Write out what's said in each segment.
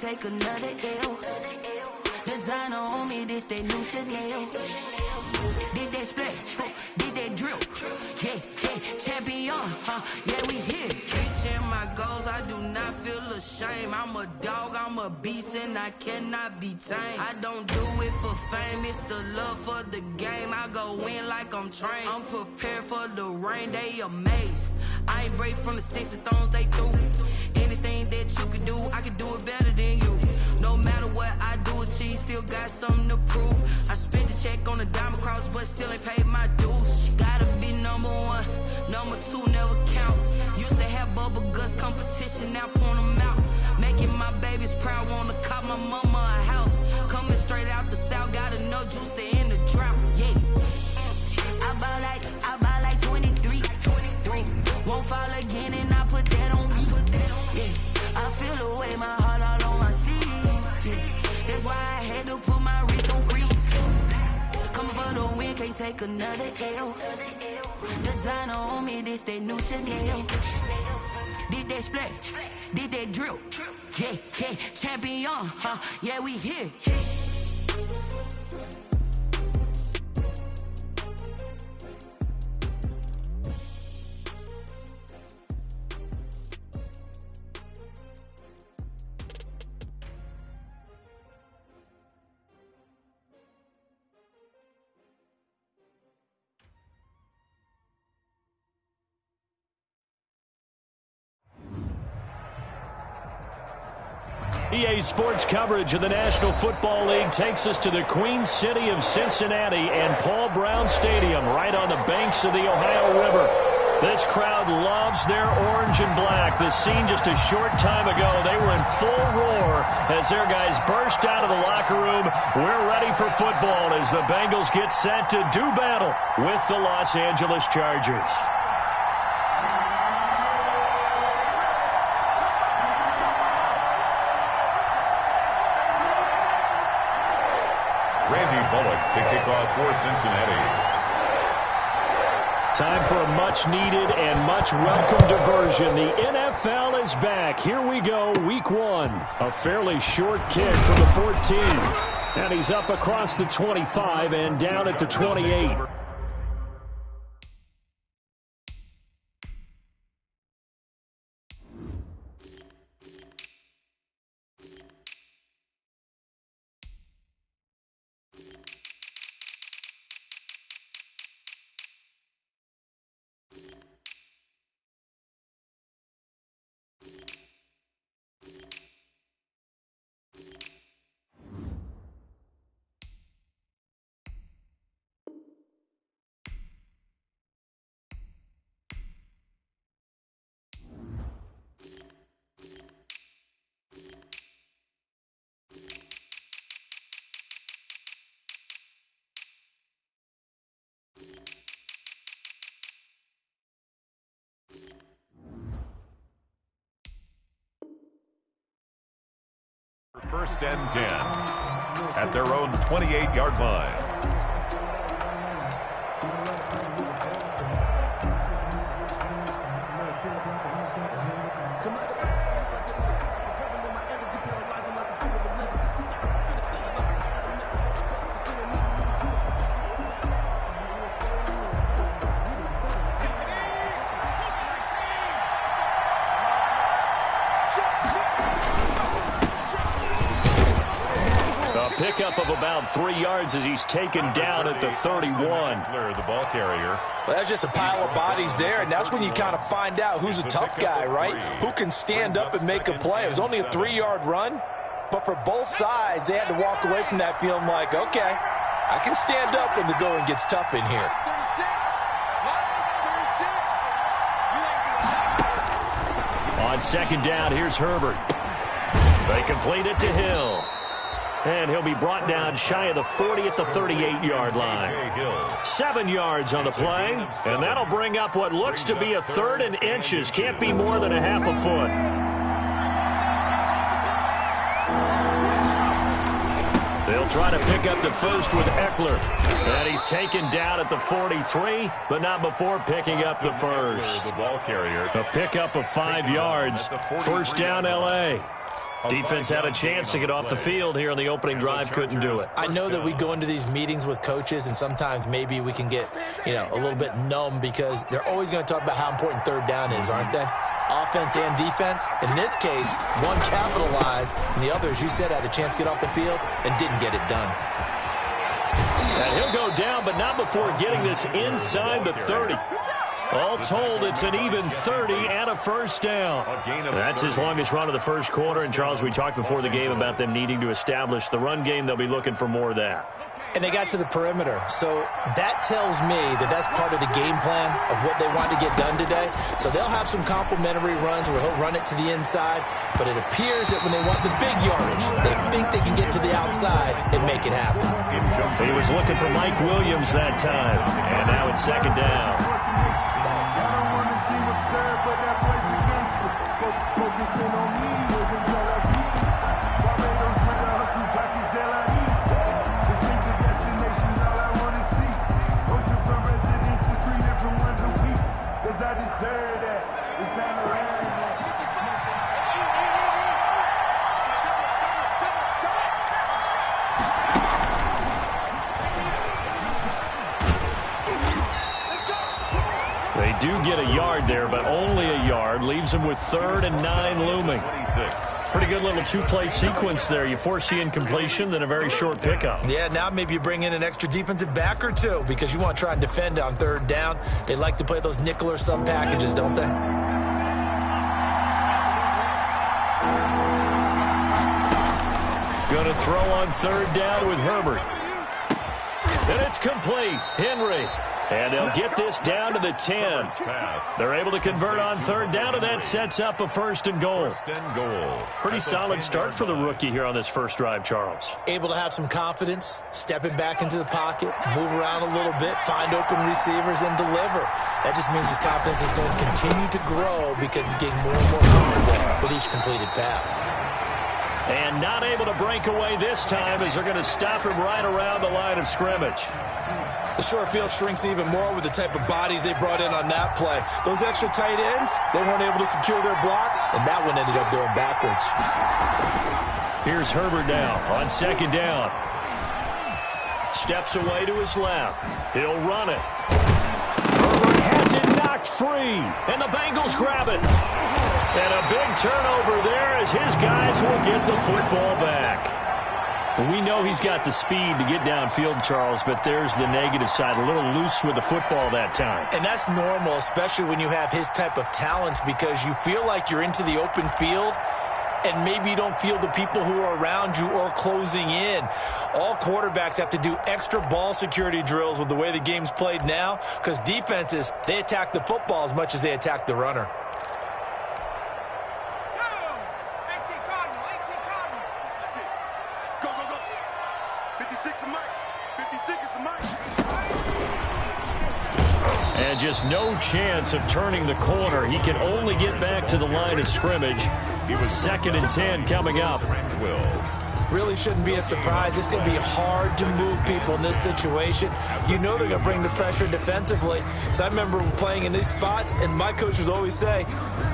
take another L. Designer on me, this that new Chanel. Did that split, did that drill. Yeah, champion, yeah, we here. Reaching my goals, I do not feel ashamed. I'm a dog, I'm a beast, and I cannot be tamed. I don't do it for fame, it's the love for the game. I go in like I'm trained. I'm prepared for the rain, they amazed. I ain't break from the sticks and stones they threw. Anything that you can do, I can do it better than you. No matter what I do, achieve, still got something to prove. I spent the check on the diamond cross, but still ain't paid my dues. She gotta be number one, number two never count. Used to have bubble guts competition, now point them out. Making my babies proud, wanna cop my mama a house. Coming straight out the south, got enough juice to end the drought. Yeah, I buy like 23. Won't fall again, and I put that on me. Yeah, I feel the way, my heart all on my sleeve. Yeah, that's why I had to put my wrist on freeze. Coming for the win, can't take another L. Designer on me, this that new Chanel. Did that split, did that drill. Yeah, champion, yeah, we here. EA Sports coverage of the National Football League takes us to the Queen City of Cincinnati and Paul Brown Stadium right on the banks of the Ohio River. This crowd loves their orange and black. The scene just a short time ago, they were in full roar as their guys burst out of the locker room. We're ready for football as the Bengals get set to do battle with the Los Angeles Chargers. Bullock to kick off for Cincinnati. Time for a much-needed and much-welcome diversion. The NFL is back. Here we go, week one. A fairly short kick from the 14. And he's up across the 25 and down at the 28. First and 10 at their own 28-yard line. Pickup of about 3 yards as he's taken down at the 31. The ball carrier. Well, that's just a pile of bodies there, and that's when you kind of find out who's a tough guy, right? Who can stand up and make a play. It was only a 3-yard run, but for both sides, they had to walk away from that feeling like, okay, I can stand up when the going gets tough in here. On second down, here's Herbert. They complete it to Hill. And he'll be brought down shy of the 40 at the 38-yard line. 7 yards on the play, and that'll bring up what looks to be a third and inches. Can't be more than a half a foot. They'll try to pick up the first with Eckler. And he's taken down at the 43, but not before picking up the first. The ball carrier. A pickup of 5 yards. First down, L.A. Defense had a chance to get off the field here on the opening drive, couldn't do it. I know that we go into these meetings with coaches, and sometimes maybe we can get, a little bit numb because they're always going to talk about how important third down is, aren't they? Offense and defense. In this case, one capitalized, and the other, as you said, had a chance to get off the field and didn't get it done. And he'll go down, but not before getting this inside the 30. All told, it's an even 30 and a first down. That's his longest run of the first quarter. And, Charles, we talked before the game about them needing to establish the run game. They'll be looking for more of that. And they got to the perimeter. So that tells me that that's part of the game plan of what they want to get done today. So they'll have some complimentary runs where he'll run it to the inside. But it appears that when they want the big yardage, they think they can get to the outside and make it happen. He was looking for Mike Williams that time. And now it's second down. They do get a yard there, but only a yard. Leaves them with 3rd and 9 looming. Pretty good little two-play sequence there. You force the incompletion, then a very short pickup. Yeah, now maybe you bring in an extra defensive back or two because you want to try and defend on 3rd down. They like to play those nickel or sub packages, don't they? Going to throw on 3rd down with Herbert. And it's complete. Henry. And they'll get this down to the 10. They're able to convert on 3rd down, and that sets up a 1st and goal. Pretty solid start for the rookie here on this first drive, Charles. Able to have some confidence, stepping back into the pocket, move around a little bit, find open receivers, and deliver. That just means his confidence is going to continue to grow because he's getting more and more comfortable with each completed pass. And not able to break away this time as they're going to stop him right around the line of scrimmage. The short field shrinks even more with the type of bodies they brought in on that play. Those extra tight ends, they weren't able to secure their blocks, and that one ended up going backwards. Here's Herbert now on 2nd down. Steps away to his left. He'll run it. Herbert has it knocked free, and the Bengals grab it. And a big turnover there as his guys will get the football back. We know he's got the speed to get downfield, Charles, but there's the negative side. A little loose with the football that time. And that's normal, especially when you have his type of talents, because you feel like you're into the open field and maybe you don't feel the people who are around you or closing in. All quarterbacks have to do extra ball security drills with the way the game's played now because defenses, they attack the football as much as they attack the runner. And just no chance of turning the corner. He can only get back to the line of scrimmage. It was 2nd and 10 coming up. Really shouldn't be a surprise. It's going to be hard to move people in this situation. You know they're going to bring the pressure defensively. So I remember playing in these spots, and my coaches always say,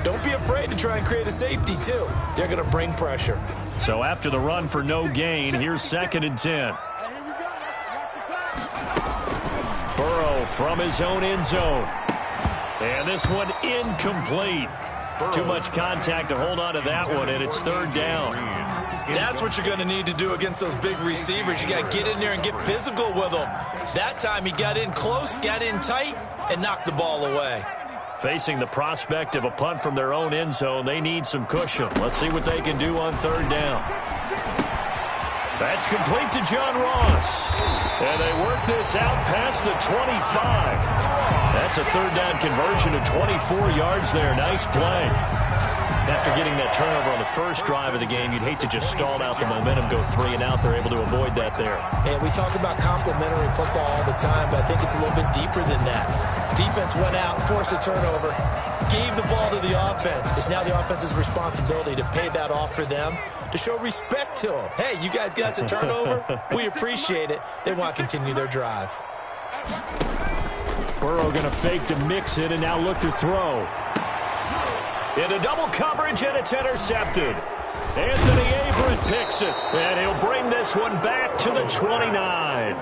don't be afraid to try and create a safety, too. They're going to bring pressure. So after the run for no gain, here's 2nd and 10. Burrow from his own end zone. And this one incomplete. Too much contact to hold on to that one, and it's 3rd down. That's what you're going to need to do against those big receivers. You got to get in there and get physical with them. That time he got in close, got in tight, and knocked the ball away. Facing the prospect of a punt from their own end zone, they need some cushion. Let's see what they can do on 3rd down. That's complete to John Ross. And they work this out past the 25. That's a 3rd down conversion of 24 yards there. Nice play. After getting that turnover on the first drive of the game, you'd hate to just stall out the momentum, go 3 and out. They're able to avoid that there. And we talk about complementary football all the time, but I think it's a little bit deeper than that. Defense went out, forced a turnover, gave the ball to the offense. It's now the offense's responsibility to pay that off for them, to show respect to them. Hey, you guys got a turnover? We appreciate it. They want to continue their drive. Burrow going to fake to mix it and now look to throw. Into double coverage, and it's intercepted. Anthony Averett picks it, and he'll bring this one back to the 29.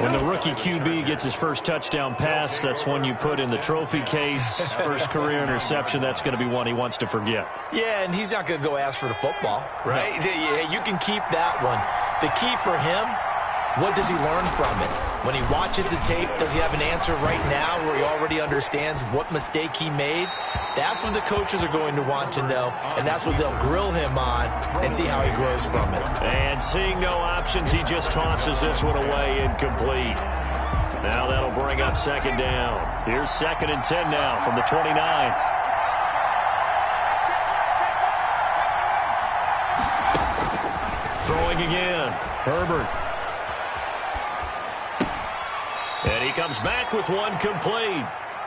When the rookie QB gets his first touchdown pass, that's one you put in the trophy case. First career interception, that's going to be one he wants to forget. Yeah, and he's not going to go ask for the football, right? No. Yeah, you can keep that one. The key for him, what does he learn from it? When he watches the tape, does he have an answer right now where he already understands what mistake he made? That's what the coaches are going to want to know, and that's what they'll grill him on and see how he grows from it. And seeing no options, he just tosses this one away incomplete. Now that'll bring up second down. Here's 2nd and 10 now from the 29. Throwing again. Herbert. And he comes back with one complete.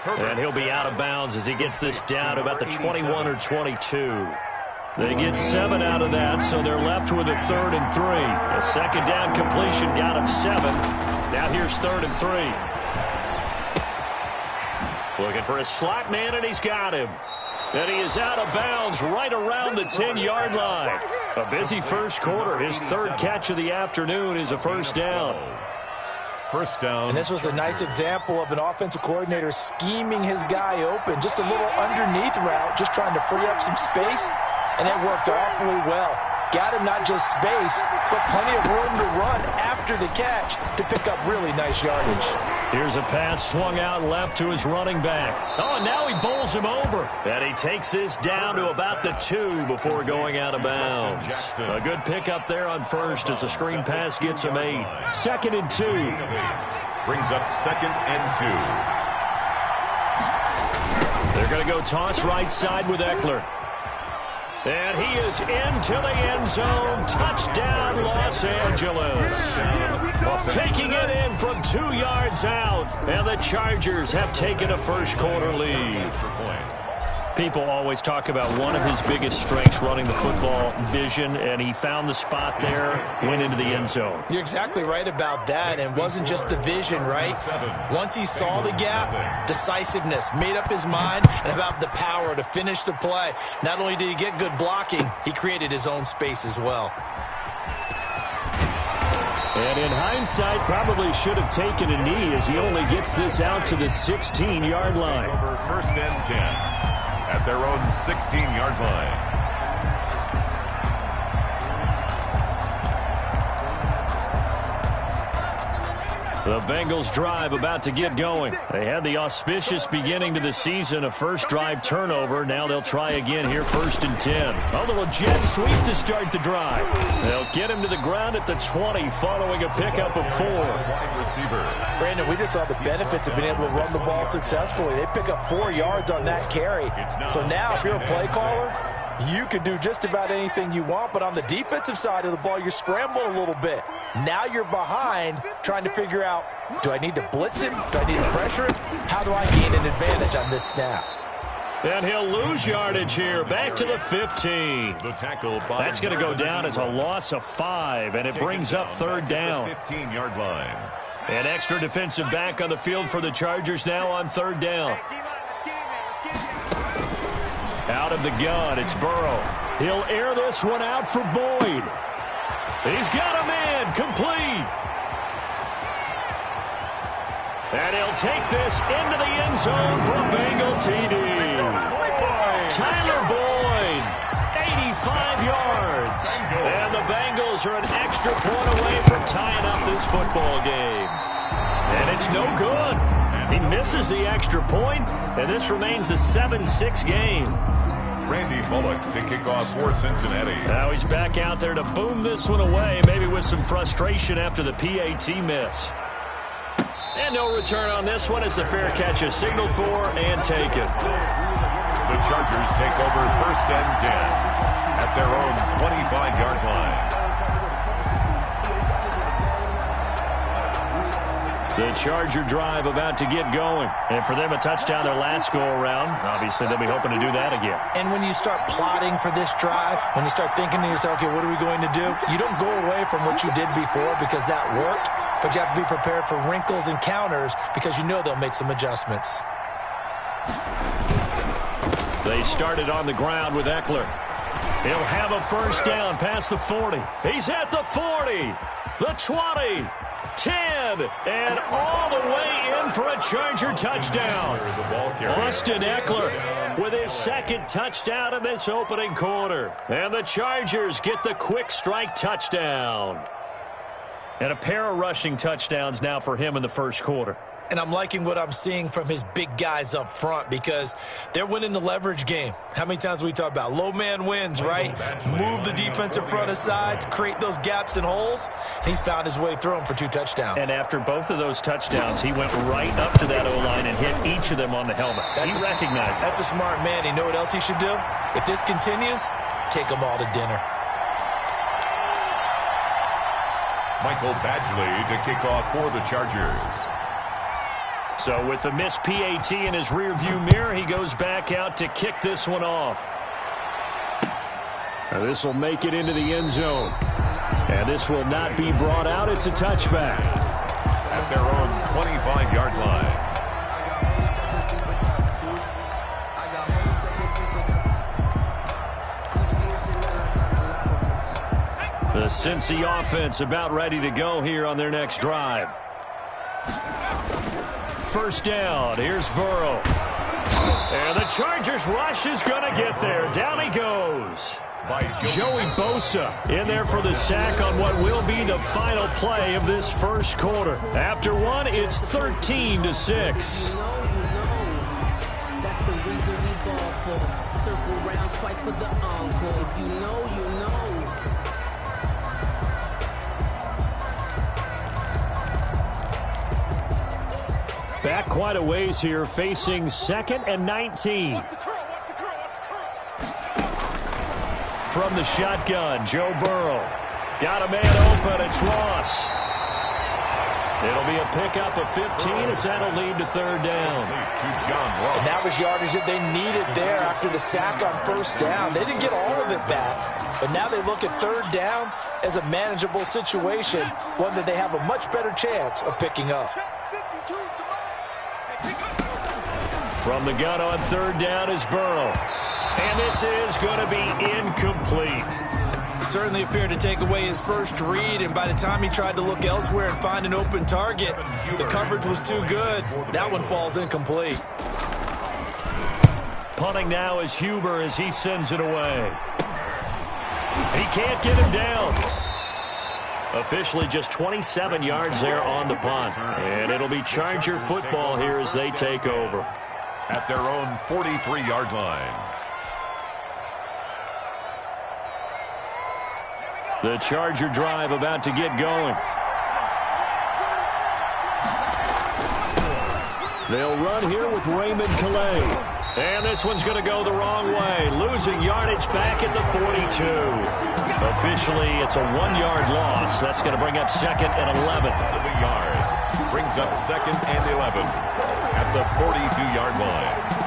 And he'll be out of bounds as he gets this down to about the 21 or 22. They get 7 out of that, so they're left with a 3rd and 3. A second down completion got him 7. Now here's 3rd and 3. Looking for a slot man, and he's got him. And he is out of bounds right around the 10-yard line. A busy first quarter. His 3rd catch of the afternoon is a first down. First down. And this was a nice example of an offensive coordinator scheming his guy open. Just a little underneath route, just trying to free up some space, and it worked awfully well. Got him not just space, but plenty of room to run after the catch to pick up really nice yardage. Here's a pass swung out left to his running back. Oh, and now he bowls him over. And he takes this down to about the 2 before going out of bounds. A good pickup there on first as the screen pass gets him 8. 2nd and 2. Brings up 2nd and 2. They're going to go toss right side with Eckler. And he is into the end zone. Touchdown, Los Angeles. Taking it in from 2 yards out. And the Chargers have taken a first quarter lead. People always talk about one of his biggest strengths running the football, vision, and he found the spot there, went into the end zone. You're exactly right about that, and it wasn't just the vision, right? Once he saw the gap, decisiveness, made up his mind, and about the power to finish the play. Not only did he get good blocking, he created his own space as well. And in hindsight, probably should have taken a knee as he only gets this out to the 16-yard line. Over 1st and 10. At their own 16-yard line. The Bengals drive about to get going. They had the auspicious beginning to the season, a first drive turnover. Now they'll try again here, 1st and 10. A little jet sweep to start the drive. They'll get him to the ground at the 20 following a pickup of 4. Wide receiver. Brandon, we just saw the benefits of being able to run the ball successfully. They pick up 4 yards on that carry. So now if you're a play caller, you can do just about anything you want, but on the defensive side of the ball, you're scrambling a little bit. Now you're behind trying to figure out, do I need to blitz him? Do I need to pressure him? How do I gain an advantage on this snap? And he'll lose yardage here, back to the 15. The tackle by That's going to go down as a loss of 5, and it brings up 3rd down. 15-yard line. An extra defensive back on the field for the Chargers now on 3rd down. Out of the gun, it's Burrow. He'll air this one out for Boyd. He's got him in, complete. And he'll take this into the end zone for a Bengal TD. Tyler Boyd, 85 yards. And the Bengals are an extra point away from tying up this football game. And it's no good. He misses the extra point, and this remains a 7-6 game. Randy Bullock to kick off for Cincinnati. Now he's back out there to boom this one away, maybe with some frustration after the PAT miss. And no return on this one as the fair catch is signaled for and taken. The Chargers take over 1st and 10 at their own 25-yard line. The Charger drive about to get going. And for them, a touchdown their last go-around. Obviously, they'll be hoping to do that again. And when you start plotting for this drive, when you start thinking to yourself, okay, what are we going to do? You don't go away from what you did before because that worked, but you have to be prepared for wrinkles and counters because you know they'll make some adjustments. They started on the ground with Eckler. He'll have a first down past the 40. He's at the 40, the 20, 10, and all the way in for a Charger touchdown. Austin Eckler with his second touchdown in this opening quarter. And the Chargers get the quick strike touchdown. And a pair of rushing touchdowns now for him in the first quarter. And I'm liking what I'm seeing from his big guys up front because they're winning the leverage game. How many times we talk about low man wins, right? Move the defensive front aside, create those gaps and holes. He's found his way through them for 2 touchdowns. And after both of those touchdowns, he went right up to that O-line and hit each of them on the helmet. He recognized it. That's a smart man. You know what else he should do? If this continues, take them all to dinner. Michael Badgley to kick off for the Chargers. So with the missed PAT in his rearview mirror, he goes back out to kick this one off. Now this will make it into the end zone. And this will not be brought out. It's a touchback. At their own 25-yard line. The Cincy offense about ready to go here on their next drive. First down. Here's Burrow. And the Chargers rush is going to get there. Down he goes. Joey Bosa in there for the sack on what will be the final play of this first quarter. After one, it's 13-6. That's the reason we ball for. Circle round twice for the encore. If you know, you know. Back quite a ways here, facing 2nd and 19. From the shotgun, Joe Burrow. Got a man open, it's Ross. It'll be a pickup of 15 as that'll lead to third down. And that was yardage that they needed there after the sack on first down. They didn't get all of it back, but now they look at third down as a manageable situation, one that they have a much better chance of picking up. From the gun on third down is Burrow. And this is going to be incomplete. Certainly appeared to take away his first read, and by the time he tried to look elsewhere and find an open target, the coverage was too good. That one falls incomplete. Punting now is Huber as he sends it away. He can't get him down. Officially just 27 yards there on the punt. And it'll be Charger football here as they take over. At their own 43-yard line. The Charger drive about to get going. They'll run here with Raymond Calais. And this one's going to go the wrong way. Losing yardage back at the 42. Officially, it's a 1-yard loss. That's going to bring up 2nd and 11. Brings up 2nd and 11 at the 42-yard line.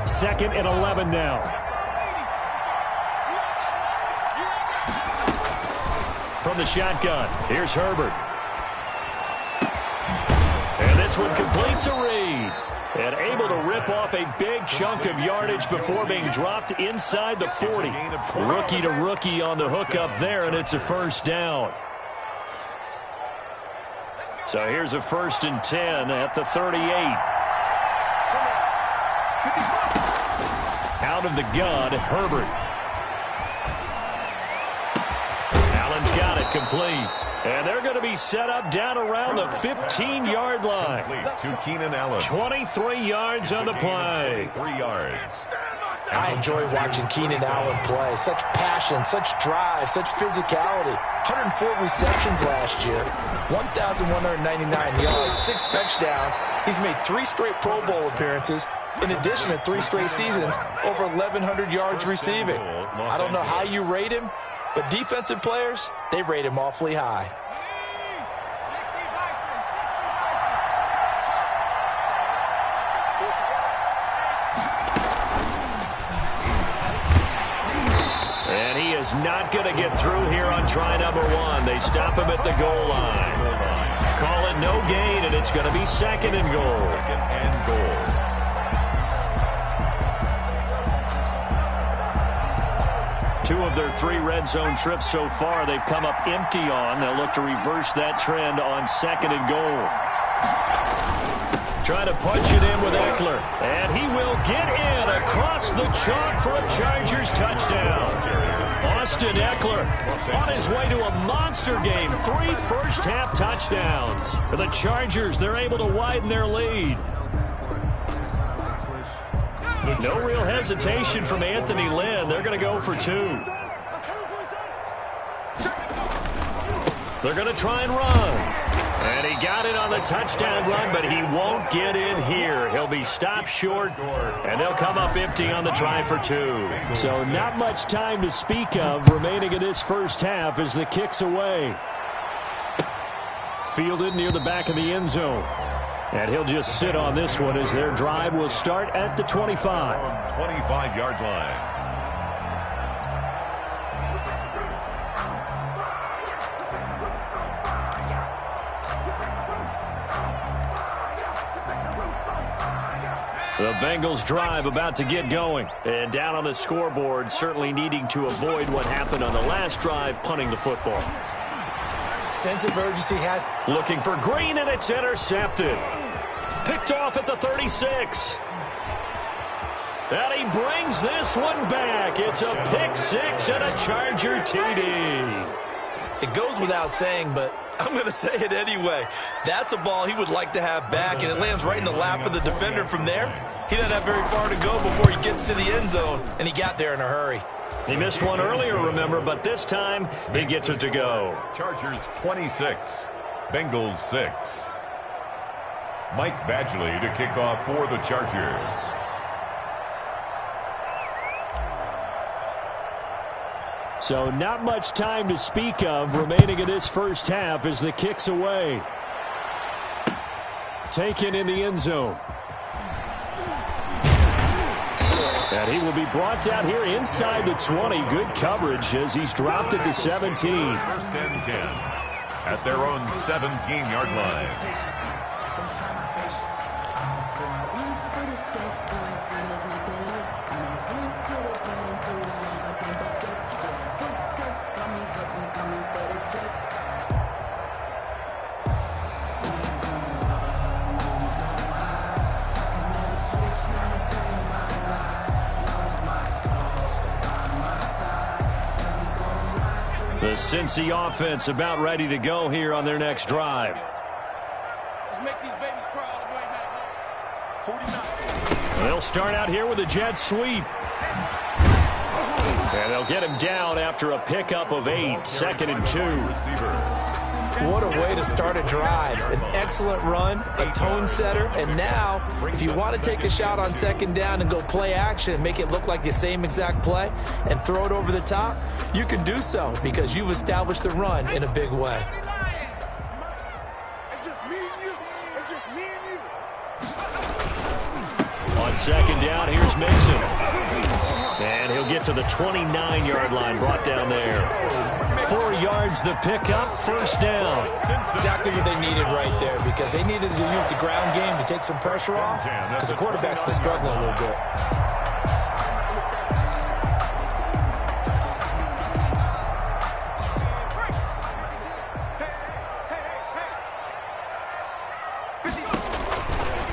Second and 11 now. From the shotgun, here's Herbert. And this one complete to Reed. And able to rip off a big chunk of yardage before being dropped inside the 40. Rookie to rookie on the hookup there, and it's a first down. So here's a 1st and 10 at the 38. Out of the gun, Herbert. Allen's got it complete. And they're going to be set up down around the 15-yard line. To Keenan Allen. 23 yards on the play. 3 yards. I enjoy watching Keenan Allen play. Such passion, such drive, such physicality. 104 receptions last year, 1,199 yards, 6 touchdowns. He's made 3 straight Pro Bowl appearances. In addition to 3 straight seasons, over 1,100 yards receiving. I don't know how you rate him, but defensive players, they rate him awfully high. And he is is not going to get through here on try number 1. They stop him at the goal line. Call it no gain, and it's going to be second and goal. Second and goal. Two of their 3 red zone trips so far, they've come up empty on. They'll look to reverse that trend on second and goal. Trying to punch it in with Eckler. And he will get in across the chalk for a Chargers touchdown. Austin Eckler on his way to a monster game. 3 first-half touchdowns. For the Chargers, they're able to widen their lead. No real hesitation from Anthony Lynn. They're going to go for 2. They're going to try and run. And he got it on the touchdown run, but he won't get in here. He'll be stopped short, and they'll come up empty on the try for 2. So not much time to speak of remaining in this first half as the kick's away. Fielded near the back of the end zone. And he'll just sit on this one as their drive will start at the 25. 25-yard line. The Bengals drive about to get going. And down on the scoreboard, certainly needing to avoid what happened on the last drive, punting the football. Sense of urgency has. Looking for Green, and it's intercepted. Picked off at the 36. And he brings this one back. It's a pick 6 and a Charger TD. It goes without saying, but I'm going to say it anyway. That's a ball he would like to have back, and it lands right in the lap of the defender. From there, he doesn't have very far to go before he gets to the end zone, and he got there in a hurry. He missed one earlier, remember, but this time he gets it to go. Chargers 26, Bengals 6. Mike Badgley to kick off for the Chargers. So not much time to speak of remaining in this first half as the kick's away. Taken in the end zone. And he will be brought down here inside the 20. Good coverage as he's dropped at the 17. First and 10 at their own 17-yard line. The Cincy offense about ready to go here on their next drive. Let's make these babies cry all the way back home. 49. They'll start out here with a jet sweep. And they'll get him down after a pickup of 8. Second and 2. What a way to start a drive. An excellent run, a tone setter, and now if you want to take a shot on second down and go play action and make it look like the same exact play and throw it over the top, you can do so because you've established the run in a big way. It's just me and you. It's just me and you. On second down, here's Mixon. And he'll get to the 29-yard line, brought down there. 4 yards the pickup, first down. Exactly what they needed right there because they needed to use the ground game to take some pressure off because the quarterback's been struggling a little bit.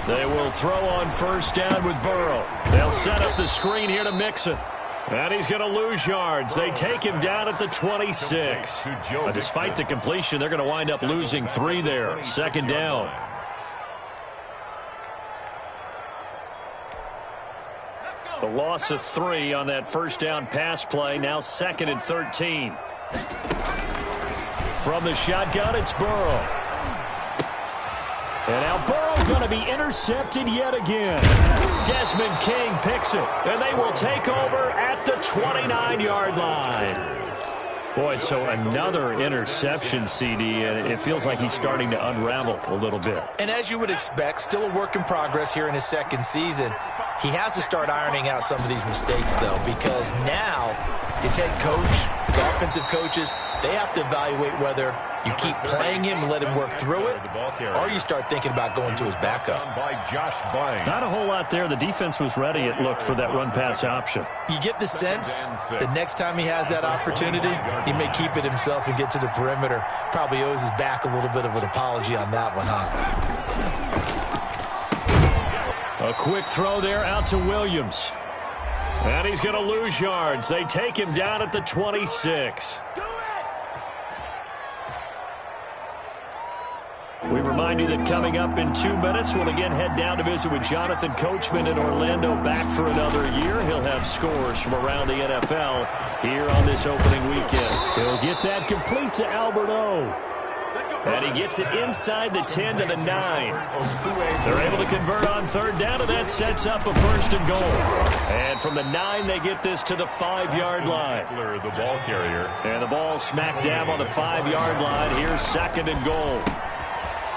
They will throw on first down with Burrow. They'll set up the screen here to Mixon. And he's going to lose yards. They take him down at the 26. Despite the completion, they're going to wind up losing 3 there. Second down. The loss of 3 on that first down pass play. Now second and 13. From the shotgun, it's Burrow. And now Burrow going to be intercepted yet again. Desmond King picks it, and they will take over at the 29-yard line. Boy, so another interception, CD, and it feels like he's starting to unravel a little bit. And as you would expect, still a work in progress here in his second season. He has to start ironing out some of these mistakes, though, because now his head coach, his offensive coaches, they have to evaluate whether you keep playing him and let him work through it, or you start thinking about going to his backup. Not a whole lot there. The defense was ready, it looked, for that run-pass option. You get the sense the next time he has that opportunity, he may keep it himself and get to the perimeter. Probably owes his back a little bit of an apology on that one, huh? A quick throw there out to Williams. And he's going to lose yards. They take him down at the 26. We remind you that coming up in 2 minutes, we'll again head down to visit with Jonathan Coachman in Orlando, back for another year. He'll have scores from around the NFL here on this opening weekend. He'll get that complete to Albert O. And he gets it inside the 10 to the 9. They're able to convert on third down, and that sets up a first and goal. And from the 9, they get this to the 5-yard line. The ball carrier. And the ball smack dab on the 5-yard line. Here's second and goal.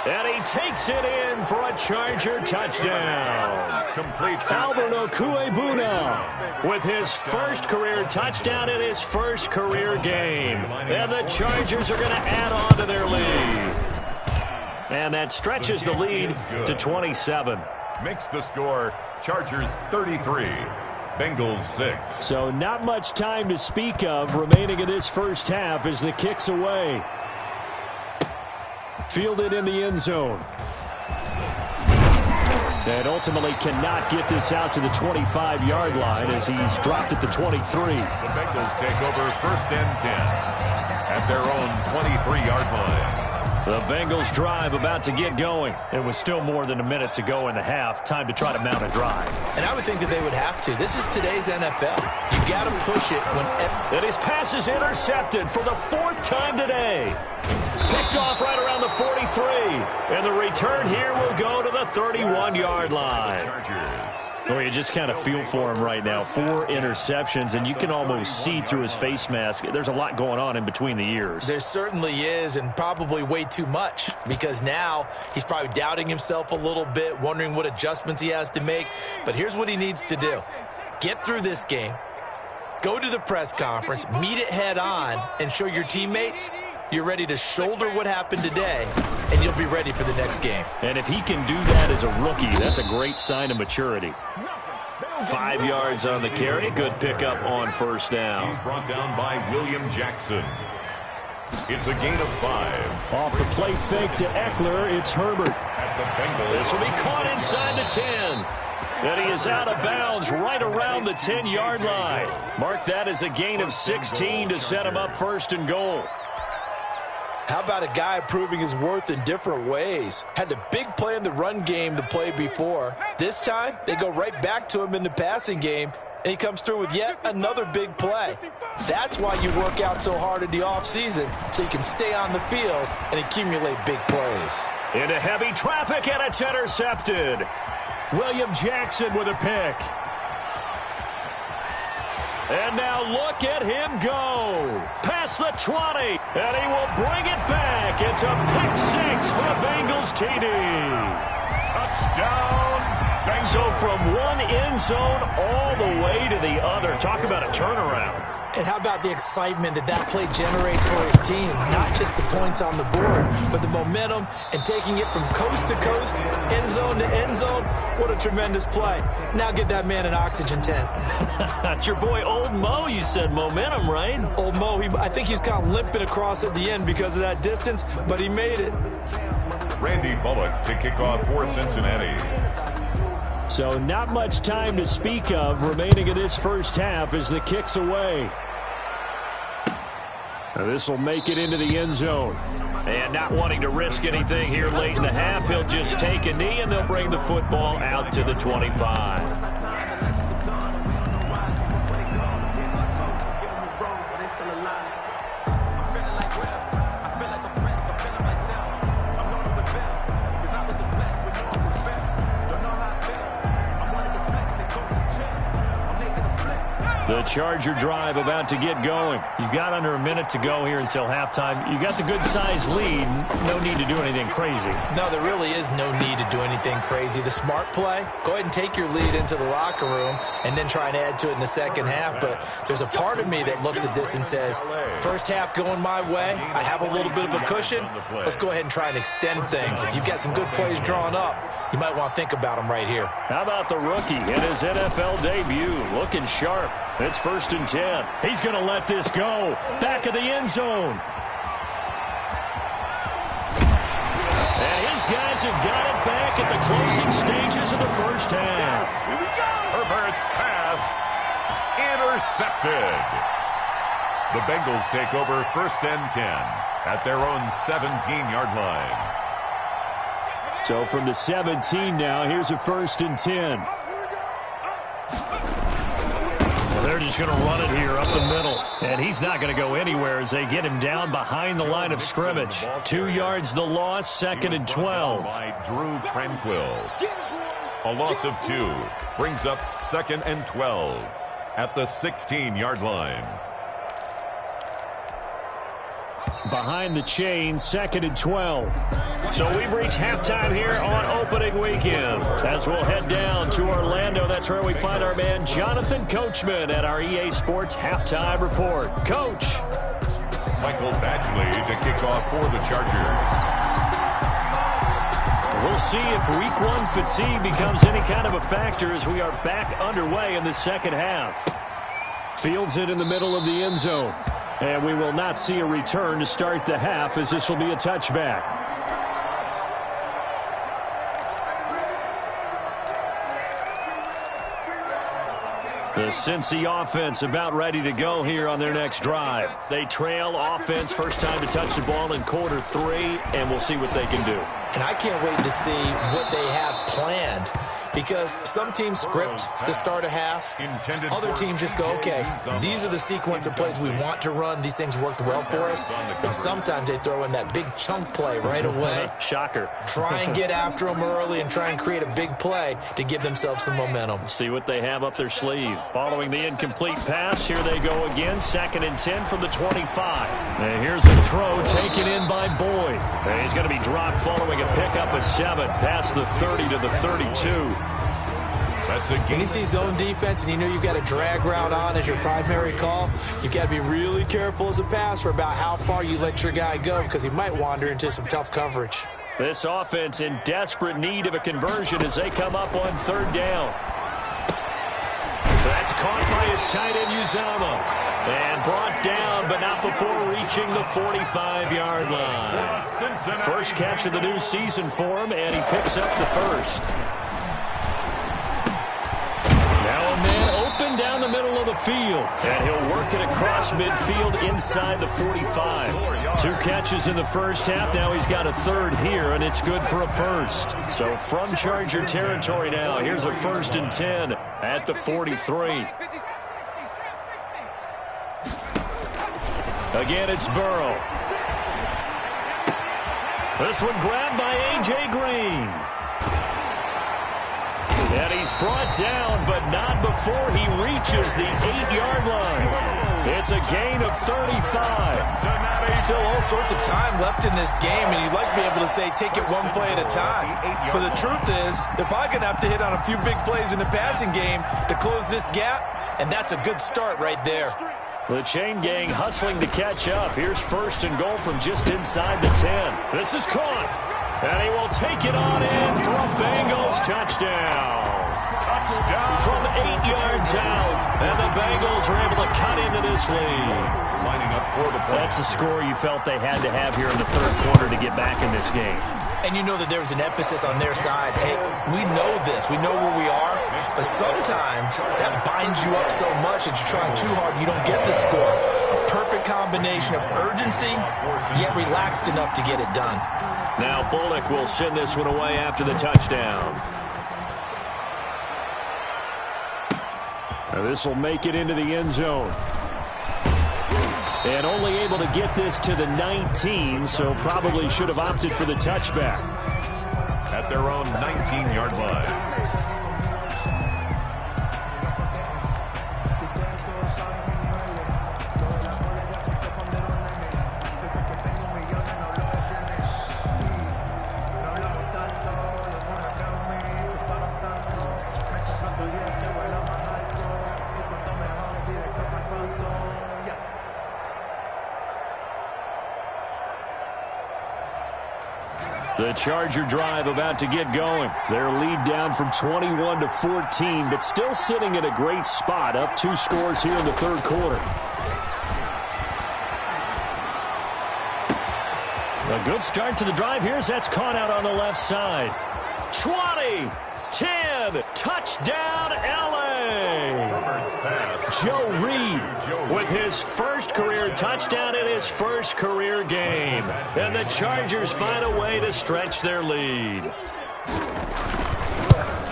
And he takes it in for a Charger touchdown. Complete. Albert Okuebuna with his first career touchdown in his first career game. And the Chargers are going to add on to their lead. And that stretches the lead to 27. Makes the score Chargers 33, Bengals 6. So not much time to speak of remaining in this first half as the kick's away. Fielded in the end zone. And ultimately cannot get this out to the 25-yard line as he's dropped at the 23. The Bengals take over first and 10 at their own 23-yard line. The Bengals drive about to get going. It was still more than a minute to go in the half. Time to try to mount a drive. And I would think that they would have to. This is today's NFL. You got to push it when... And his pass is intercepted for the 4th time today. Picked off right around the 43. And the return here will go to the 31-yard line. Well, you just kind of feel for him right now. 4 interceptions, and you can almost see through his face mask. There's a lot going on in between the ears. There certainly is, and probably way too much, because now he's probably doubting himself a little bit, wondering what adjustments he has to make. But here's what he needs to do. Get through this game, go to the press conference, meet it head on, and show your teammates you're ready to shoulder what happened today, and you'll be ready for the next game. And if he can do that as a rookie, that's a great sign of maturity. 5 yards on the carry. Good pickup on first down. He's brought down by William Jackson. It's a gain of 5. Off the play fake to Eckler, it's Herbert. This will be caught inside the 10. And he is out of bounds right around the 10-yard line. Mark that as a gain of 16 to set him up first and goal. How about a guy proving his worth in different ways? Had a big play in the run game the play before. This time, they go right back to him in the passing game, and he comes through with yet another big play. That's why you work out so hard in the offseason, so you can stay on the field and accumulate big plays. Into heavy traffic, and it's intercepted. William Jackson with a pick. And now look at him go. Past the 20. And he will bring it back. It's a pick 6 for the Bengals TD. Touchdown, Bengals. So from one end zone all the way to the other. Talk about a turnaround. And how about the excitement that that play generates for his team? Not just the points on the board, but the momentum and taking it from coast to coast, end zone to end zone. What a tremendous play. Now get that man an oxygen tent. That's your boy Old Mo, you said momentum, right? Old Mo, I think he's kind of limping across at the end because of that distance, but he made it. Randy Bullock to kick off for Cincinnati. So not much time to speak of remaining in this first half as the kick's away. This will make it into the end zone. And not wanting to risk anything here late in the half, he'll just take a knee and they'll bring the football out to the 25. The Charger drive about to get going. You've got under a minute to go here until halftime. You got the good-sized lead. No need to do anything crazy. No, there really is no need to do anything crazy. The smart play, go ahead and take your lead into the locker room and then try and add to it in the second half. But there's a part of me that looks at this and says, first half going my way, I have a little bit of a cushion. Let's go ahead and try and extend things. If you've got some good plays drawn up, you might want to think about them right here. How about the rookie in his NFL debut? Looking sharp. It's 1st and 10. He's going to let this go. Back of the end zone. And his guys have got it back at the closing stages of the first half. Herbert's pass intercepted. The Bengals take over 1st and 10 at their own 17-yard line. So from the 17 now, here's a 1st and 10. They're just going to run it here up the middle. And he's not going to go anywhere as they get him down behind the line of scrimmage. 2 yards the loss, 2nd and 12. By Drew Tranquill. A loss of 2 brings up 2nd and 12 at the 16-yard line. Behind the chain, 2nd and 12. So we've reached halftime here on opening weekend. As we'll head down to Orlando, that's where we find our man Jonathan Coachman at our EA Sports Halftime Report. Coach. Michael Badgley to kick off for the Chargers. We'll see if Week 1 fatigue becomes any kind of a factor as we are back underway in the second half. Fields it in the middle of the end zone. And we will not see a return to start the half as this will be a touchback. The Cincy offense about ready to go here on their next drive. They trail offense, first time to touch the ball in quarter 3, and we'll see what they can do. And I can't wait to see what they have planned. Because some teams script to start a half. Other teams just go, okay, these are the sequence of plays we want to run. These things worked well for us. And sometimes they throw in that big chunk play right away. Shocker. Try and get after them early and try and create a big play to give themselves some momentum. See what they have up their sleeve. Following the incomplete pass, here they go again. 2nd and 10 from the 25. And here's a throw taken in by Boyd. And he's going to be dropped following a pickup of 7 past the 30 to the 32. When you see zone defense and you know you've got a drag route on as your primary call, you've got to be really careful as a passer about how far you let your guy go because he might wander into some tough coverage. This offense in desperate need of a conversion as they come up on 3rd down. That's caught by his tight end, Uzama. And brought down, but not before reaching the 45-yard line. First catch of the new season for him, and he picks up the first. Open down the middle of the field, and he'll work it across midfield inside the 45. 2 catches in the first half. Now he's got a 3rd here, and it's good for a first. So from Charger territory now, here's a 1st and 10 at the 43. Again, it's Burrow. This one grabbed by A.J. Green. And he's brought down, but not before he reaches the 8-yard line. It's a gain of 35. Still all sorts of time left in this game, and you'd like to be able to say take it one play at a time. But the truth is, they're probably going to have to hit on a few big plays in the passing game to close this gap, and that's a good start right there. The chain gang hustling to catch up. Here's 1st and goal from just inside the 10. This is caught. And he will take it on in for a Bengals touchdown. From 8 yards out. And the Bengals are able to cut into this lead. Lining up for the play. That's a score you felt they had to have here in the 3rd quarter to get back in this game. And you know that there was an emphasis on their side. Hey, we know this. We know where we are. But sometimes that binds you up so much that you try too hard, you don't get the score. A perfect combination of urgency, yet relaxed enough to get it done. Now Bullock will send this one away after the touchdown. Now this will make it into the end zone. And only able to get this to the 19, so probably should have opted for the touchback. At their own 19-yard line. The Charger drive about to get going. Their lead down from 21 to 14, but still sitting in a great spot, up 2 scores here in the third quarter. A good start to the drive here as that's caught out on the left side. 20, 10, touchdown, L.A. Joe Reed with his first career touchdown in his first career game. And the Chargers find a way to stretch their lead.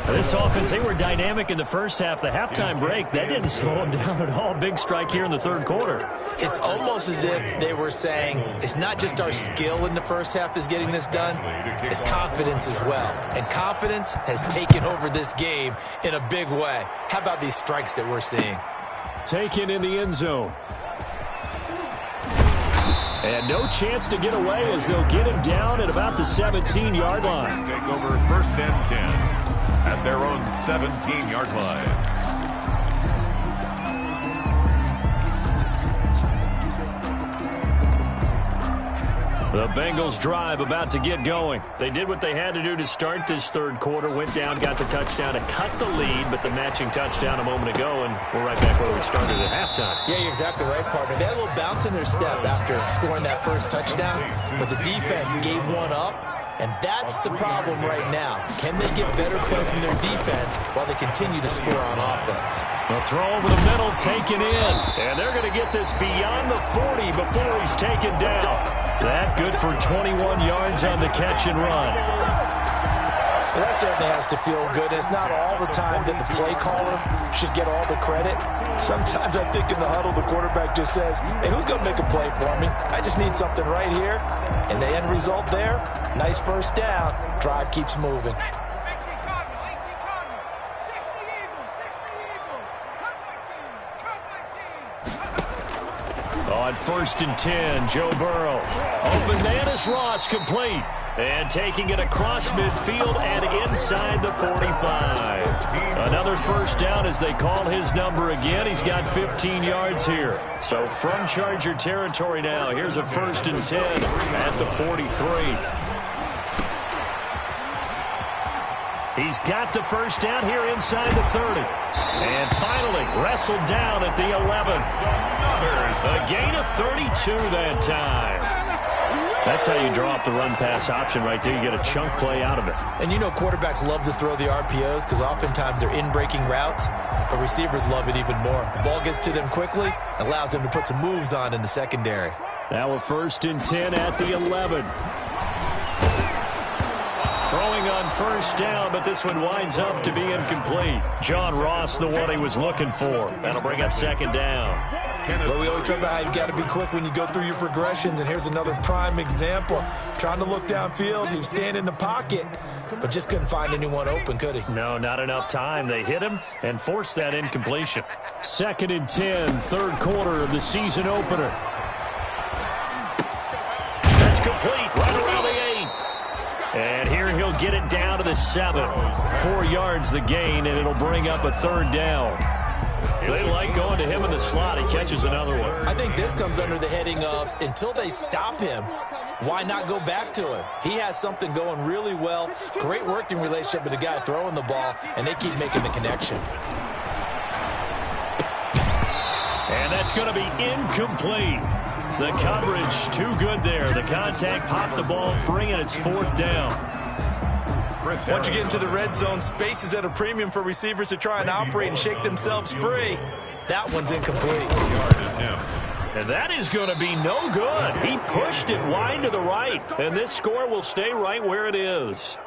This offense, they were dynamic in the first half. The halftime break, that didn't slow them down at all. Big strike here in the third quarter. It's almost as if they were saying, it's not just our skill in the first half that's getting this done, it's confidence as well. And confidence has taken over this game in a big way. How about these strikes that we're seeing? Taken in the end zone. And no chance to get away as they'll get him down at about the 17-yard line. Take over first and 10. At their own 17-yard line. The Bengals drive about to get going. They did what they had to do to start this third quarter. Went down, got the touchdown to cut the lead, but the matching touchdown a moment ago, and we're right back where we started at halftime. Yeah, you're exactly right, partner. They had a little bounce in their step after scoring that first touchdown, but the defense gave one up. And that's the problem right now. Can they get better play from their defense while they continue to score on offense? The throw over the middle taken in. And they're going to get this beyond the 40 before he's taken down. That good for 21 yards on the catch and run. Well, that certainly has to feel good. It's not all the time that the play caller should get all the credit. Sometimes I think in the huddle, the quarterback just says, hey, who's going to make a play for me? I just need something right here. And the end result there, nice first down. Drive keeps moving. On first and 10, Joe Burrow. Open man is Ross, complete. And taking it across midfield and inside the 45. Another first down as they call his number again. He's got 15 yards here. So from Charger territory now, here's a first and 10 at the 43. He's got the first down here inside the 30. And finally wrestled down at the 11. A gain of 32 that time. That's how you draw up the run-pass option right there. You get a chunk play out of it. And you know quarterbacks love to throw the RPOs because oftentimes they're in-breaking routes, but receivers love it even more. The ball gets to them quickly, allows them to put some moves on in the secondary. Now a first and 10 at the 11. Throwing on first down, but this one winds up to be incomplete. John Ross, the one he was looking for. That'll bring up second down. Well, we always talk about how you've got to be quick when you go through your progressions, and here's another prime example. Trying to look downfield, he was standing in the pocket, but just couldn't find anyone open, could he? No, not enough time. They hit him and forced that incompletion. Second and 10, third quarter of the season opener. That's complete, right around the 8. And here he'll get it down to the 7. 4 yards the gain, and it'll bring up a third down. They like going to him in the slot. He catches another one. I think this comes under the heading of, until they stop him, why not go back to him? He has something going really well. Great working relationship with the guy throwing the ball, and they keep making the connection. And that's going to be incomplete. The coverage too good there. The contact popped the ball free, and it's fourth down. Once you get into the red zone, space is at a premium for receivers to try and operate and shake themselves free. That one's incomplete. And that is going to be no good. He pushed it wide to the right, and this score will stay right where it is.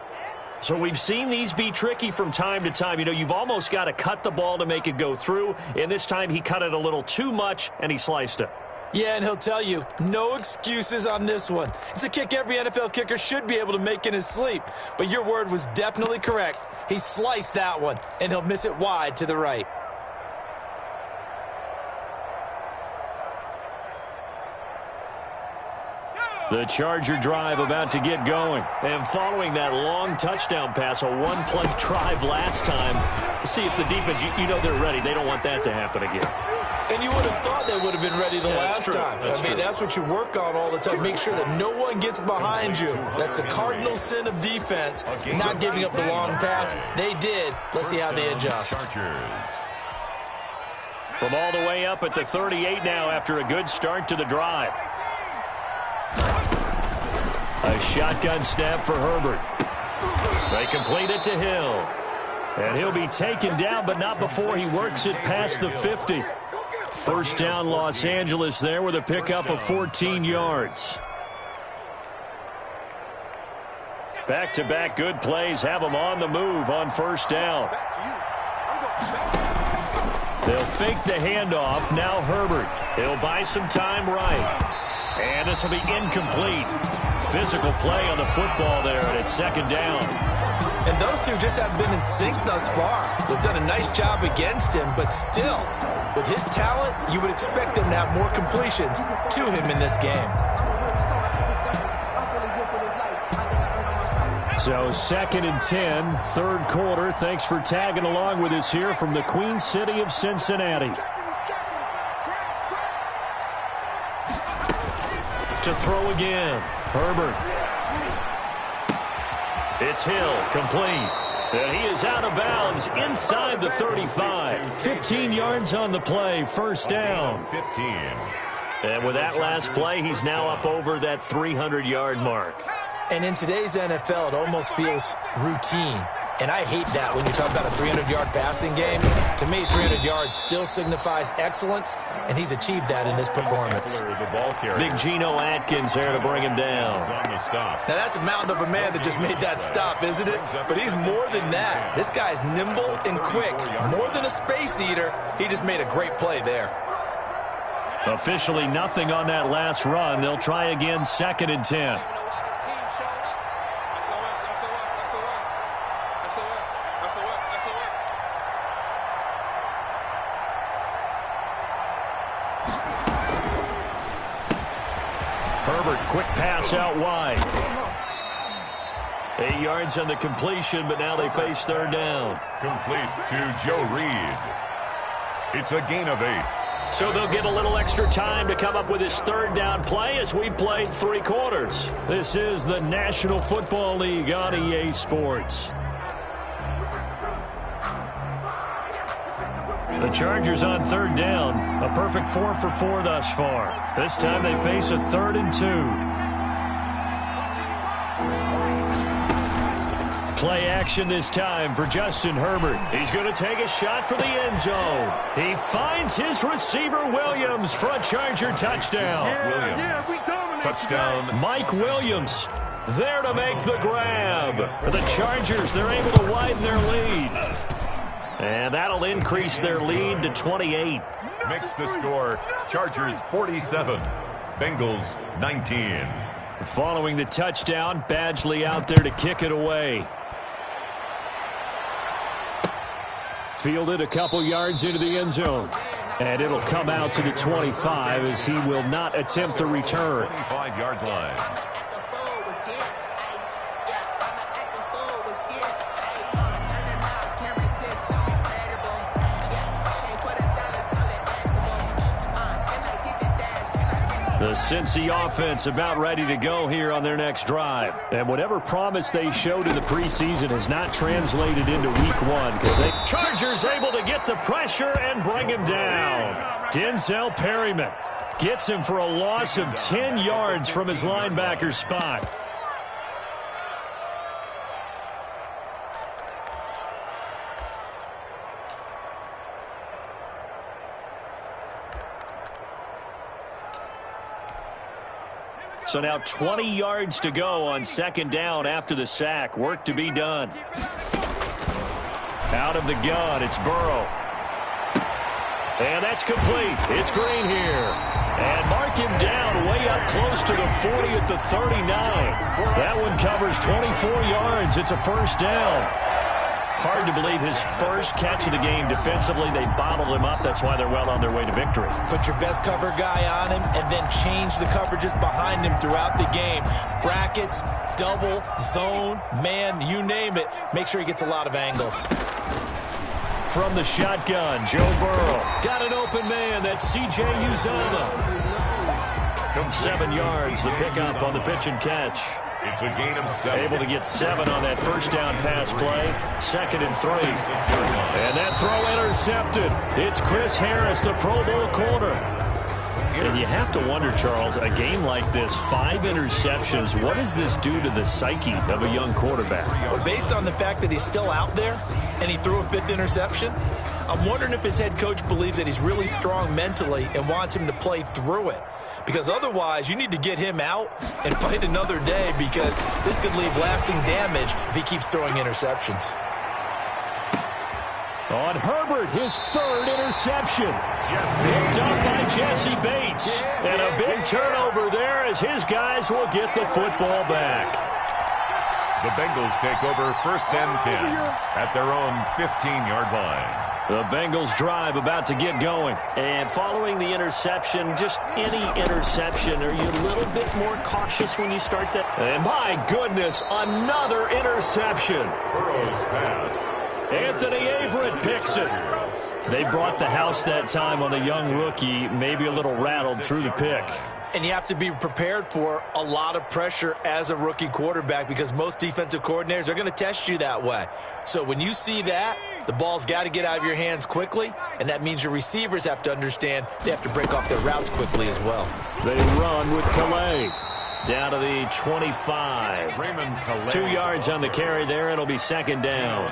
So we've seen these be tricky from time to time. You know, you've almost got to cut the ball to make it go through, and this time he cut it a little too much, and he sliced it. Yeah, and he'll tell you, no excuses on this one. It's a kick every NFL kicker should be able to make in his sleep. But your word was definitely correct. He sliced that one, and he'll miss it wide to the right. The Charger drive about to get going. And following that long touchdown pass, a one-play drive last time, See if the defense, you know they're ready. They don't want that to happen again. And you would have thought they would have been ready the last time. That's what you work on all the time. Make sure that no one gets behind you. That's the cardinal sin of defense, not giving up the long pass. They did. Let's see how they adjust. From all the way up at the 38 now after a good start to the drive. A shotgun snap for Herbert. They complete it to Hill. And he'll be taken down, but not before he works it past the 50. First down, Los Angeles there with a pickup of 14 yards. Back-to-back good plays have them on the move on first down. They'll fake the handoff. Now Herbert. He'll buy some time right. And this will be incomplete. Physical play on the football there, and it's second down. And those two just haven't been in sync thus far. They've done a nice job against him, but still, with his talent, you would expect them to have more completions to him in this game. So second and 10, third quarter. Thanks for tagging along with us here from the Queen City of Cincinnati. To throw again, Herbert. It's Hill, complete. And he is out of bounds inside the 35. 15 yards on the play, first down. 15. And with that last play, he's now up over that 300-yard mark. And in today's NFL, it almost feels routine. And I hate that when you talk about a 300-yard passing game. To me, 300 yards still signifies excellence, and he's achieved that in this performance. Big Geno Atkins there to bring him down. Now, that's a mountain of a man that just made that stop, isn't it? But he's more than that. This guy's nimble and quick. More than a space eater, he just made a great play there. Officially nothing on that last run. They'll try again, second and 10. Quick pass out wide. 8 yards on the completion, but now they face third down. Complete to Joe Reed. It's a gain of 8. So they'll get a little extra time to come up with his third down play as we've played 3 quarters. This is the National Football League on EA Sports. The Chargers on third down. A perfect 4 for 4 thus far. This time they face a 3rd and 2. Play action this time for Justin Herbert. He's going to take a shot for the end zone. He finds his receiver Williams for a Charger touchdown. Touchdown. Mike Williams there to make the grab. For the Chargers, they're able to widen their lead. And that'll increase their lead to 28. Makes the score Chargers 47, Bengals 19. Following the touchdown, Badgley out there to kick it away. Fielded a couple yards into the end zone. And it'll come out to the 25 as he will not attempt to return. 25-yard line. The Cincy offense about ready to go here on their next drive. And whatever promise they showed in the preseason has not translated into week 1 because they Chargers able to get the pressure and bring him down. Denzel Perryman gets him for a loss of 10 yards from his linebacker spot. So now 20 yards to go on second down after the sack. Work to be done. Out of the gun, it's Burrow. And that's complete. It's Green here. And mark him down way up close to the 40 at the 39. That one covers 24 yards. It's a first down. Hard to believe his first catch of the game defensively. They bottled him up. That's why they're well on their way to victory. Put your best cover guy on him and then change the coverages behind him throughout the game. Brackets, double, zone, man, you name it. Make sure he gets a lot of angles. from the shotgun. Joe Burrow got an open man. That's C.J. Uzomah. 7 yards, the pickup on the pitch and catch. It's a gain of 7. Able to get 7 on that first down pass play. 2nd and 3. And that throw intercepted. It's Chris Harris, the Pro Bowl corner. And you have to wonder, Charles, a game like this, 5 interceptions, what does this do to the psyche of a young quarterback? Well, based on the fact that he's still out there and he threw a 5th interception, I'm wondering if his head coach believes that he's really strong mentally and wants him to play through it. Because otherwise, you need to get him out and fight another day, because this could leave lasting damage if he keeps throwing interceptions. On Herbert, his 3rd interception. Picked up by Jesse Bates. And a big turnover there as his guys will get the football back. The Bengals take over 1st and 10 at their own 15-yard line. The Bengals drive about to get going. And following the interception, just any interception, are you a little bit more cautious when you start that? And my goodness, another interception. Burrow's pass. Anthony Averett picks it. They brought the house that time on a young rookie, maybe a little rattled through the pick. And you have to be prepared for a lot of pressure as a rookie quarterback, because most defensive coordinators are going to test you that way. So when you see that, the ball's got to get out of your hands quickly, and that means your receivers have to understand they have to break off their routes quickly as well. They run with Calais. Down to the 25. Raymond Calais. 2 yards on the carry there. It'll be 2nd down.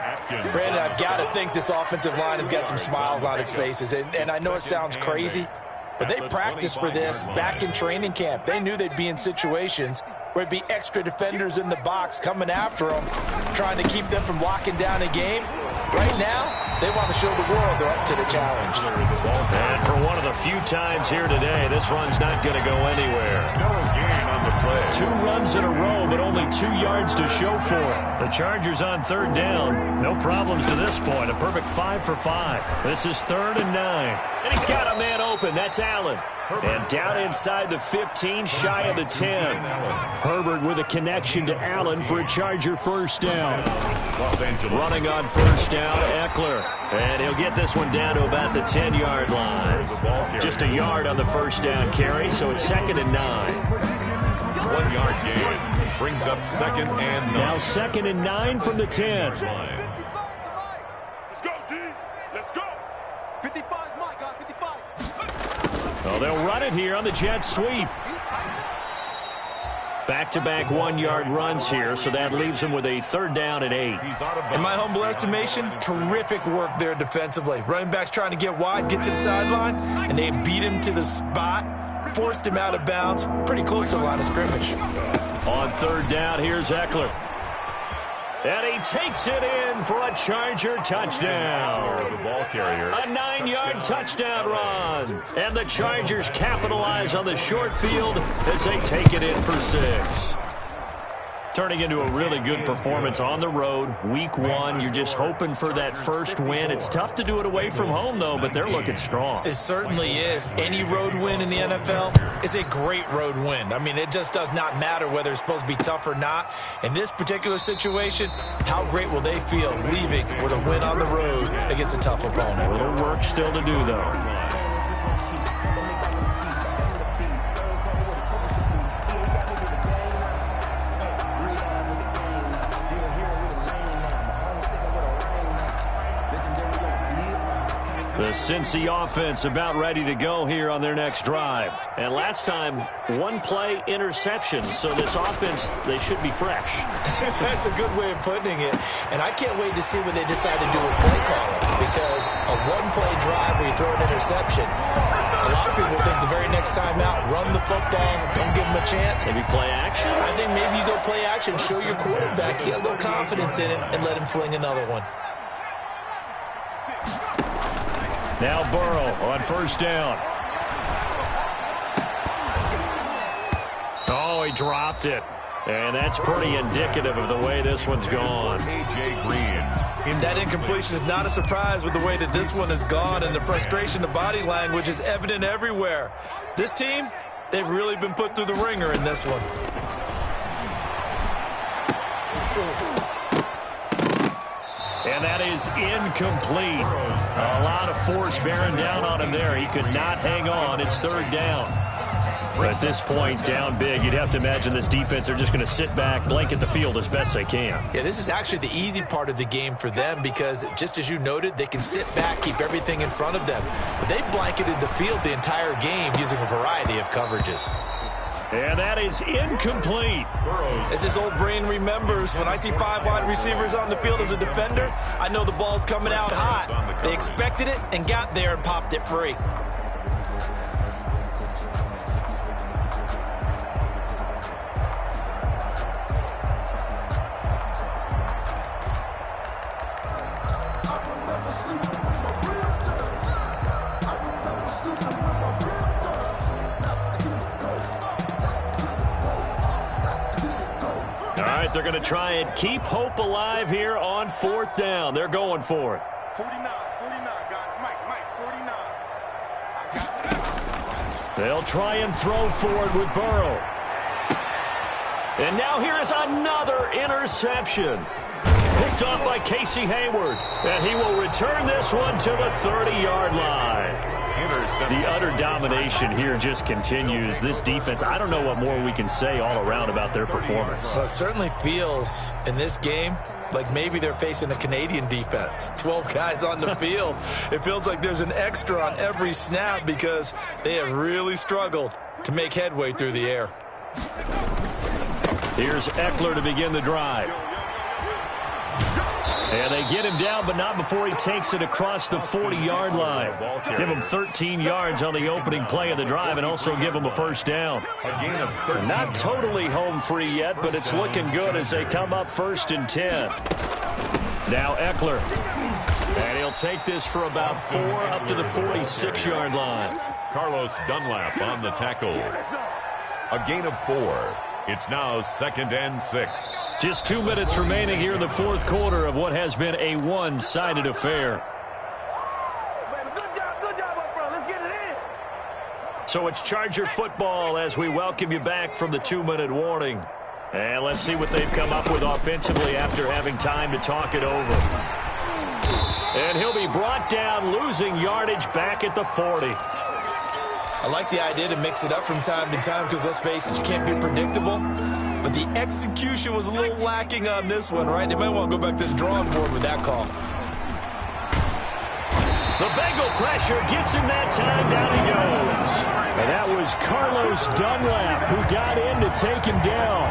Brandon, I've got to think this offensive line has got some smiles on its faces. And I know it sounds crazy, but they practiced for this back in training camp. They knew they'd be in situations where it'd be extra defenders in the box coming after them, trying to keep them from locking down a game. Right now, they want to show the world they're up to the challenge. And for one of the few times here today, this run's not going to go anywhere. No gain on the play. 2 runs in a row, but only 2 yards to show for it. The Chargers on 3rd down. No problems to this point. A perfect 5 for 5. This is 3rd and 9. And he's got a man open. That's Allen. And down inside the 15, shy of the 10. Herbert with a connection to Allen for a Charger first down. Running on first down, Eckler. And he'll get this one down to about the 10-yard line. Just a yard on the first down carry, so it's 2nd and 9. 1 yard gain brings up 2nd and 9. Now 2nd and 9 from the 10. Let's go, D. Let's go. 55 is mine, guys. 55. Well, they'll run it here on the jet sweep. Back-to-back 1-yard runs here, so that leaves them with a 3rd down and 8. In my humble estimation, terrific work there defensively. Running backs trying to get wide, get to the sideline, and they beat him to the spot, forced him out of bounds, pretty close to the line of scrimmage. On 3rd down, here's Eckler. And he takes it in for a Charger touchdown. The ball carrier. A 9-yard touchdown run. And the Chargers capitalize on the short field as they take it in for 6. Turning into a really good performance on the road. Week 1, you're just hoping for that first win. It's tough to do it away from home, though, but they're looking strong. It certainly is. Any road win in the NFL is a great road win. I mean, it just does not matter whether it's supposed to be tough or not. In this particular situation, how great will they feel leaving with a win on the road against a tough opponent? A little work still to do, though. The Cincy offense about ready to go here on their next drive. And last time, 1-play interception. So this offense, they should be fresh. That's a good way of putting it. And I can't wait to see what they decide to do with play calling. Because a 1-play drive where you throw an interception, a lot of people think the very next time out, run the football, don't give them a chance. Maybe play action? I think maybe you go play action, show your quarterback, get a little confidence in it, and let him fling another one. Now Burrow on first down. Oh, he dropped it. And that's pretty indicative of the way this one's gone. A.J. Green. That incompletion is not a surprise with the way that this one has gone, and the frustration, the body language is evident everywhere. This team, they've really been put through the ringer in this one. And And that is incomplete. A lot of force bearing down on him there. He could not hang on. It's third down. But at this point, down big, you'd have to imagine this defense are just going to sit back, blanket the field as best they can. Yeah, this is actually the easy part of the game for them because, just as you noted, they can sit back, keep everything in front of them. But they blanketed the field the entire game using a variety of coverages. And that is incomplete. As his old brain remembers, when I see 5 wide receivers on the field as a defender, I know the ball's coming out hot. They expected it and got there and popped it free. They're going to try and keep hope alive here on fourth down. They're going for it. 49, guys. Mike, 49. I got it. They'll try and throw forward with Burrow. And now here is another interception. Picked off by Casey Hayward. And he will return this one to the 30-yard line. The utter domination here just continues. This defense, I don't know what more we can say all around about their performance. Well, it certainly feels in this game like maybe they're facing a Canadian defense. 12 guys on the field. It feels like there's an extra on every snap because they have really struggled to make headway through the air. Here's Eckler to begin the drive. And they get him down, but not before he takes it across the 40-yard line. Give him 13 yards on the opening play of the drive and also give him a first down. Not totally home free yet, but it's looking good as they come up 1st and 10. Now Eckler. And he'll take this for about 4 up to the 46-yard line. Carlos Dunlap on the tackle. A gain of 4. It's now 2nd and 6. Just 2 minutes remaining here in the fourth quarter of what has been a one-sided affair. Good job up front. Let's get it in. So it's Charger football as we welcome you back from the 2-minute warning. And let's see what they've come up with offensively after having time to talk it over. And he'll be brought down, losing yardage back at the 40. I like the idea to mix it up from time to time because, let's face it, you can't be predictable. But the execution was a little lacking on this one, right? They might want to go back to the drawing board with that call. The Bengal pressure gets him that time. Down he goes. And that was Carlos Dunlap who got in to take him down.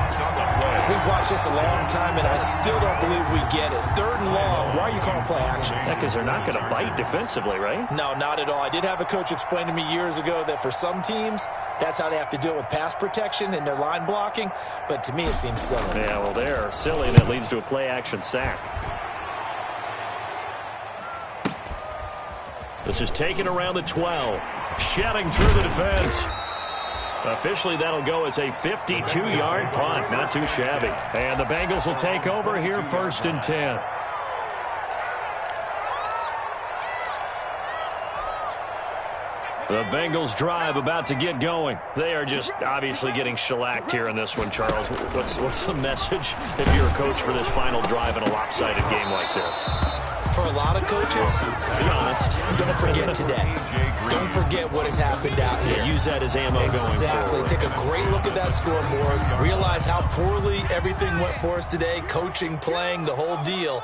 We've watched this a long time, and I still don't believe we get it. 3rd and long. Why are you calling play action? Yeah, because they're not going to bite defensively, right? No, not at all. I did have a coach explain to me years ago that for some teams, that's how they have to do it with pass protection and their line blocking. But to me, it seems silly. Yeah, well, they're silly, and it leads to a play-action sack. This is taken around the 12. Shedding through the defense. Officially, that'll go as a 52-yard punt. Not too shabby. And the Bengals will take over here 1st and 10. The Bengals drive about to get going. They are just obviously getting shellacked here in this one, Charles. What's the message if you're a coach for this final drive in a lopsided game like this? For a lot of coaches, be honest, don't forget today. Don't forget what has happened out here. Use that as ammo going forward. Exactly. Take a great look at that scoreboard. Realize how poorly everything went for us today. Coaching, playing, the whole deal.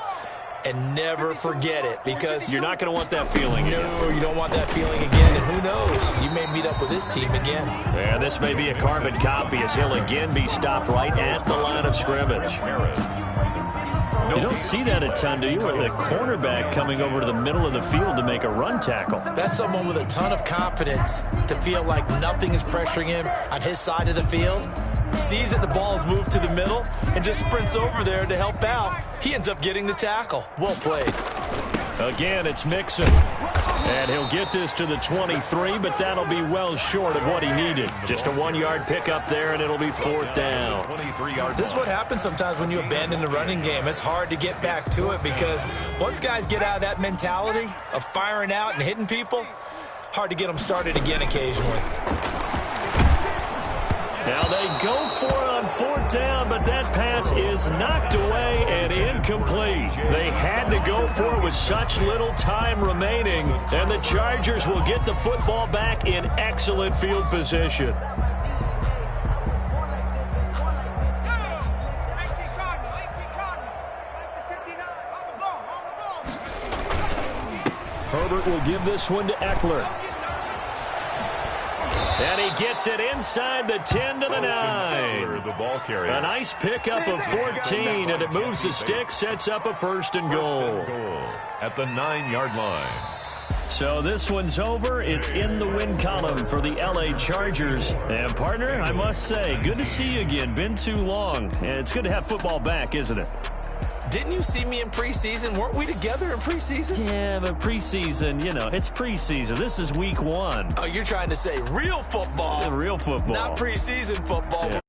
And never forget it, because you're not going to want that feeling again. No, you don't want that feeling again. And who knows? You may meet up with this team again. And this may be a carbon copy as he'll again be stopped right at the line of scrimmage. You don't see that a ton, do you? With a cornerback coming over to the middle of the field to make a run tackle. That's someone with a ton of confidence to feel like nothing is pressuring him on his side of the field. Sees that the ball's moved to the middle and just sprints over there to help out. He ends up getting the tackle. Well played. Again, it's Mixon. And he'll get this to the 23, but that'll be well short of what he needed. Just a 1-yard pickup there, and it'll be 4th down. This is what happens sometimes when you abandon the running game. It's hard to get back to it because once guys get out of that mentality of firing out and hitting people, hard to get them started again occasionally. Now they go for it on 4th down, but that pass is knocked away and incomplete. They had to go for it with such little time remaining, and the Chargers will get the football back in excellent field position. Herbert will give this one to Eckler. And he gets it inside the 10 to the 9. The ball carrier. A nice pickup of 14, and it moves the stick, sets up a 1st and goal. At the 9-yard line. So this one's over. It's in the win column for the L.A. Chargers. And, partner, I must say, good to see you again. Been too long. And it's good to have football back, isn't it? Didn't you see me in preseason? Weren't we together in preseason? Yeah, but preseason, you know, it's preseason. This is week 1. Oh, you're trying to say real football. Real football. Not preseason football. Yeah.